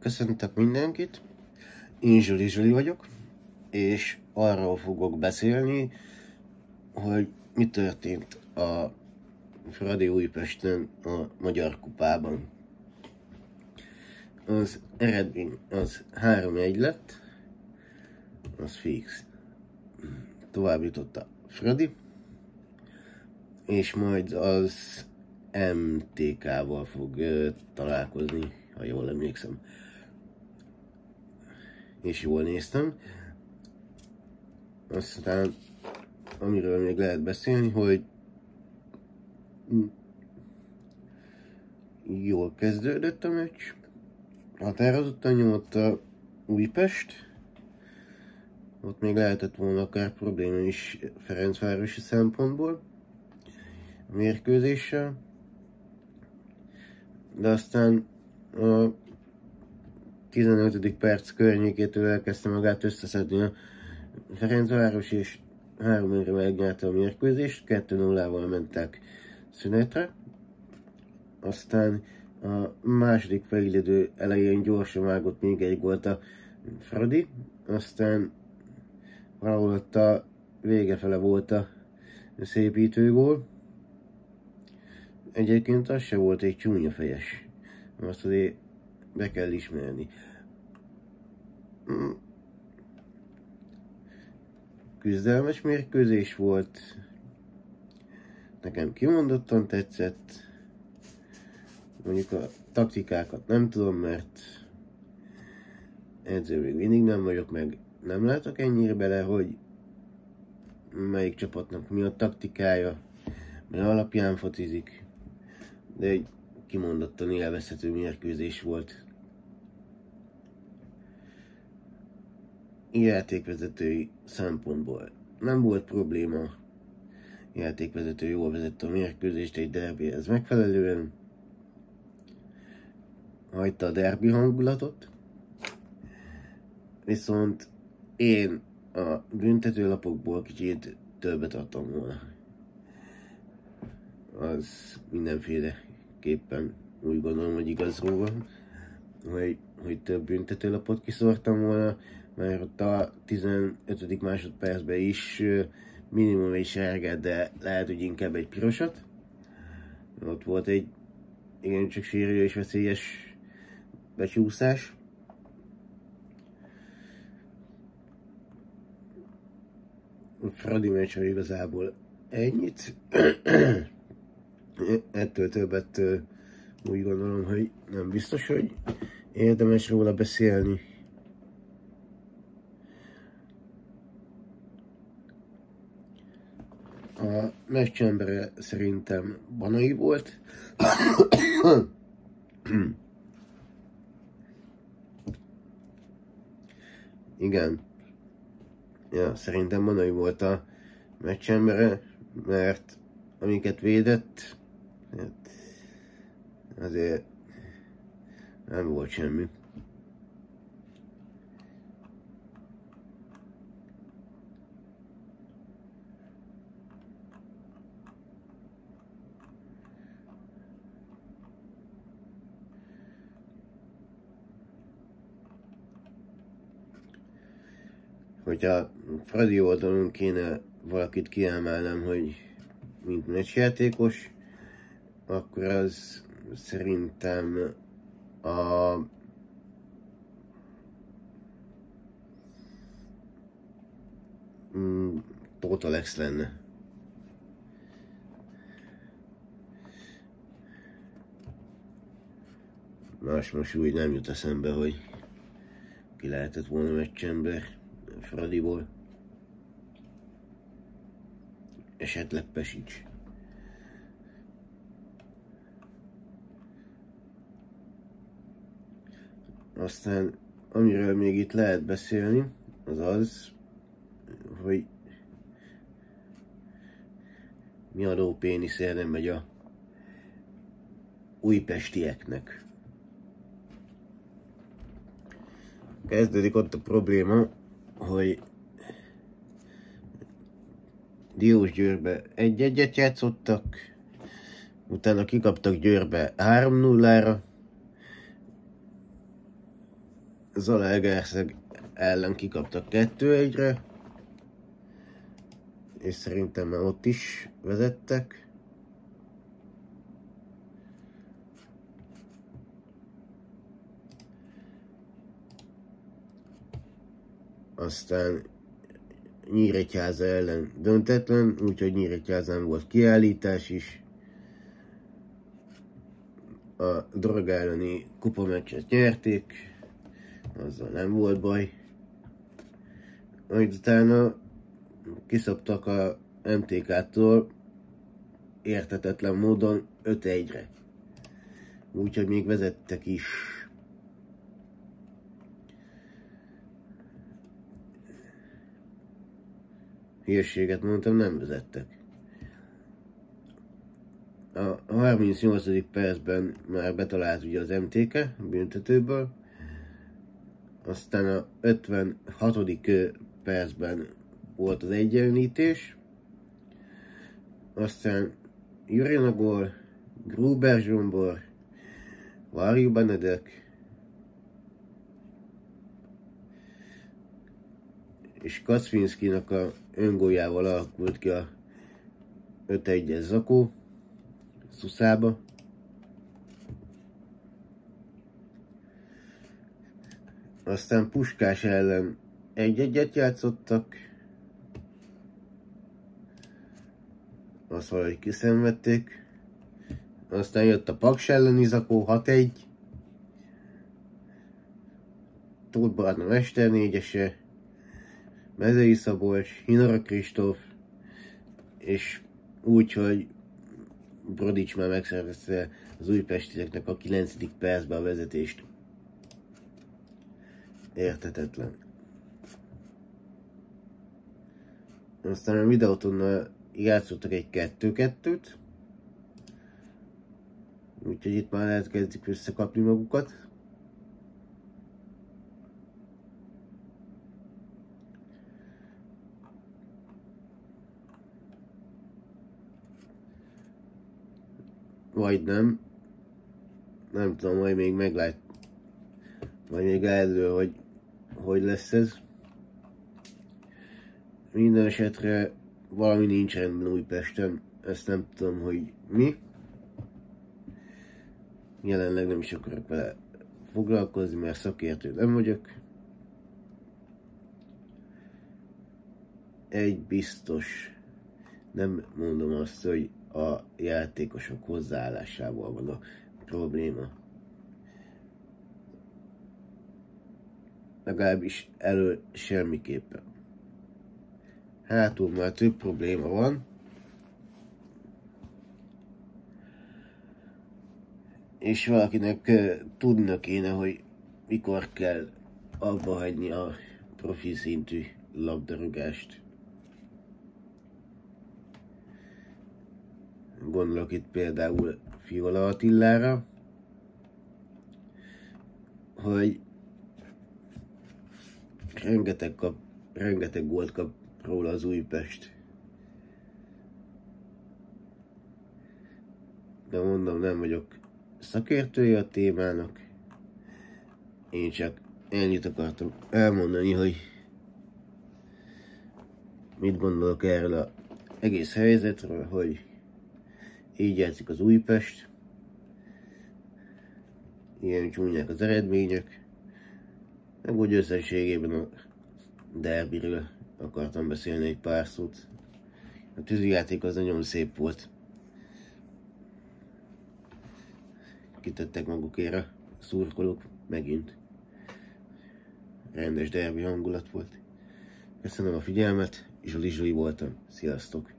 Köszöntök mindenkit, én Zsuli vagyok, és arról fogok beszélni, hogy mi történt a Fradi Újpesten a Magyar Kupában. Az eredmény az 3-1 lett, az fix. Tovább jutott a Fradi, és majd az MTK-val fog találkozni, ha jól emlékszem. És jól néztem. Aztán, amiről még lehet beszélni, hogy jól kezdődött a meccs. Határozottan nyomott a Újpest. Ott még lehetett volna akár probléma is Ferencvárosi szempontból a mérkőzéssel. De aztán a 15. perc környékétől elkezdte magát összeszedni a Ferencváros, és 3-1-re megnyerte a mérkőzést, 2-0-val mentek szünetre. Aztán a második félidő elején gyorsan vágott még egy gólt a Fradi, aztán valahol ott a vége fele volt a szépítőgól. Egyébként az se volt egy csúnya fejes, azt azért be kell ismerni. Küzdelmes mérkőzés volt, nekem kimondottan tetszett. Mondjuk a taktikákat nem tudom, mert edző még mindig nem vagyok, meg nem látok ennyire bele, hogy melyik csapatnak mi a taktikája, mert alapján focizik. De egy kimondottan élvezhető mérkőzés volt. Játékvezetői szempontból nem volt probléma. Játékvezető jól vezette a mérkőzést egy derbihez megfelelően. Hagyta a derbi hangulatot. Viszont én a büntetőlapokból kicsit többet adtam volna. Az mindenféleképpen úgy gondolom, hogy igaz róla, hogy több büntetőlapot kiszórtam volna, mert ott a 15. másodpercben is minimum egy sárgát, de lehet, hogy inkább egy pirosat. Ott volt egy igencsak sérülő és veszélyes becsúszás. A Fradi meccsről igazából ennyit. Ettől többet úgy gondolom, hogy nem biztos, hogy érdemes róla beszélni. A meccsembere szerintem Banai volt. Igen. Ja, szerintem Banai volt a meccsembere, mert amiket védett, hát azért nem volt semmi. Hogyha Fradi oldalon kéne valakit kiemelnem, hogy mint meccsjátékos, akkor az szerintem a Tóth Alex lenne. Most úgy nem jut eszembe, hogy ki lehetett volna meccsember Fradiból. Esetleg Pesics. Aztán, amiről még itt lehet beszélni, az az, hogy mi a lópéniszére megy a újpestieknek. Kezdődik ott a probléma, hogy Diósgyőrbe 1-1-et játszottak, utána kikaptak Győrbe 3-0-ra, Zalaegerszeg ellen kikaptak 2-1-re, és szerintem már ott is vezettek. Aztán Nyíregyháza ellen döntetlen, úgyhogy Nyíregyházán volt kiállítás is. A Droga elleni kupameccset nyerték, azzal nem volt baj. Majd utána kiszabtak a MTK-tól érthetetlen módon 5-1-re. Úgyhogy még vezettek is. Hírséget mondtam, nem vezettek. A 38. percben már betalált ugye az MTK büntetőből, aztán a 56. percben volt az egyenlítés, aztán Jurina gól, Gruber Zsombor, Varjú Benedek és Kacvinszkinak a öngóljával alakult ki a 5-1-es zakó Szuszába. Aztán Puskás ellen 1-1-et játszottak, azt valahogy kiszenvedték. Aztán jött a Paks elleni zakó 6-1, Tóth Barna Mester 4-ese, Mezei Szabolcs, Hinara Kristóf, és úgy, hogy Brodics már megszervezte az újpestieknek a 9. percben a vezetést. Érthetetlen. Aztán a Videótonnal játszottak egy 2-2-t, úgyhogy itt már lehet kezdik összekapni magukat. Vagy nem. Nem tudom, majd még meglát. Majd még elő, hogy lesz ez. Minden esetre valami nincs rendben Újpesten. Ezt nem tudom, hogy mi. Jelenleg nem is akarok vele foglalkozni, mert szakértő nem vagyok. Egy biztos. Nem mondom azt, hogy a játékosok hozzáállásával van a probléma. Legalábbis elő semmiképpen. Hátul már több probléma van. És valakinek tudna kéne, hogy mikor kell abba hagyni a profi szintű labdarúgást. Gondolok itt például Fiola Attilára, hogy rengeteg gólt kap róla az Újpest. De mondom, nem vagyok szakértője a témának. Én csak ennyit akartam elmondani, hogy mit gondolok erről az egész helyzetről, hogy így játszik az Újpest. Ilyen csúnyák az eredmények. Meg úgy összességében a derbiről akartam beszélni egy pár szót. A tűzijáték az nagyon szép volt. Kitettek magukért a szurkolók megint. Rendes derbi hangulat volt. Köszönöm a figyelmet, és a Zsoli voltam. Sziasztok!